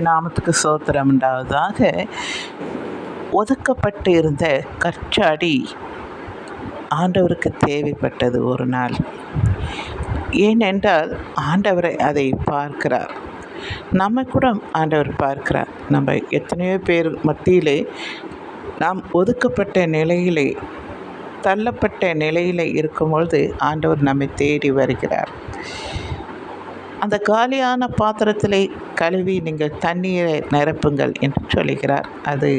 நாமத்துக்கு சோத்திரம் உண்டாவதாக. ஒதுக்கப்பட்டு இருந்த கற்சாடி ஆண்டவருக்கு தேவைப்பட்டது ஒரு நாள். ஏனென்றால் ஆண்டவரை அதை பார்க்கிறார். நம்ம கூட ஆண்டவர் பார்க்கிறார். நம்ம எத்தனையோ பேர் மத்தியிலே நாம் ஒதுக்கப்பட்ட நிலையிலே, தள்ளப்பட்ட நிலையில் இருக்கும்பொழுது ஆண்டவர் நம்மை தேடி வருகிறார். அந்த காலியான பாத்திரத்திலே கழுவி நீங்கள் தண்ணீரை நிரப்புங்கள் என்று சொல்லுகிறார். அது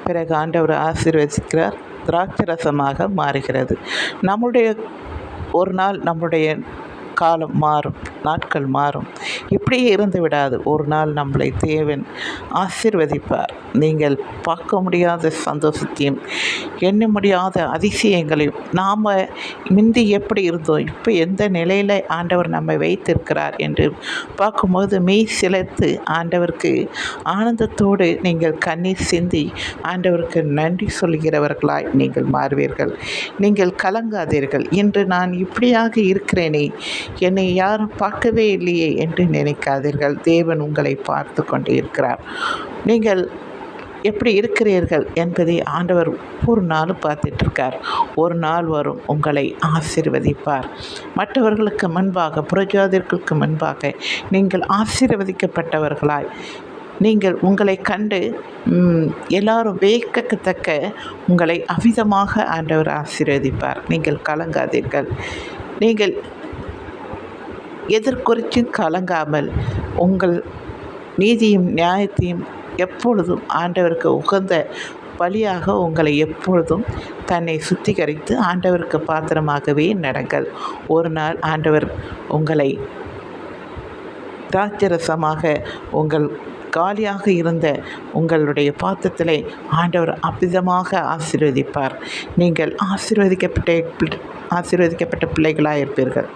பிறகு ஆண்டவர் ஆசீர்வதிக்கிறார். திராட்சரசமாக மாறுகிறது. நம்முடைய ஒரு நாள் நம்முடைய காலம் மாறும், நாட்கள் மாறும். இப்படியே இருந்து விடாது. ஒரு நாள் நம்மளை தேவன் ஆசீர்வதிப்பார். நீங்கள் பார்க்க முடியாத சந்தோஷத்தையும் எண்ண முடியாத அதிசயங்களையும், நாம் முந்தி எப்படி இருந்தோம், இப்போ எந்த நிலையில் ஆண்டவர் நம்மை வைத்திருக்கிறார் என்று பார்க்கும்போது மெய் சிலிர்த்து ஆண்டவருக்கு ஆனந்தத்தோடு நீங்கள் கண்ணீர் சிந்தி ஆண்டவருக்கு நன்றி சொல்கிறவர்களாய் நீங்கள் மாறுவீர்கள். நீங்கள் கலங்காதீர்கள். இன்று நான் இப்படியாக இருக்கிறேனே, என்னை யாரும் பார்க்கவே இல்லையே என்று நினைக்காதீர்கள். தேவன் உங்களை பார்த்து கொண்டு இருக்கிறார். நீங்கள் எப்படி இருக்கிறீர்கள் என்பதை ஆண்டவர் ஒரு நாள் பார்த்துட்ருக்கார். ஒரு நாள் வரும், உங்களை ஆசீர்வதிப்பார். மற்றவர்களுக்கு முன்பாக, புறஜாதிகளுக்கு முன்பாக நீங்கள் ஆசீர்வதிக்கப்பட்டவர்களாய் நீங்கள் உங்களை கண்டு எல்லாரும் வேக்கத்தக்க உங்களை அவிதமாக ஆண்டவர் ஆசீர்வதிப்பார். நீங்கள் கலங்காதீர்கள். நீங்கள் எதற்குறிச்சும் கலங்காமல் உங்கள் நீதியும் நியாயத்தையும் எப்பொழுதும் ஆண்டவருக்கு உகந்த பலியாக உங்களை எப்பொழுதும் தன்னை சுத்திகரித்து ஆண்டவருக்கு பாத்திரமாகவே நடங்கள். ஒரு நாள் ஆண்டவர் உங்களை திராட்சரசமாக உங்கள் காலியாக இருந்த உங்களுடைய பாத்திரத்திலே ஆண்டவர் அபிதமாக ஆசீர்வதிப்பார். நீங்கள் ஆசீர்வதிக்கப்பட்ட பிள்ளைகளாக இருப்பீர்கள்.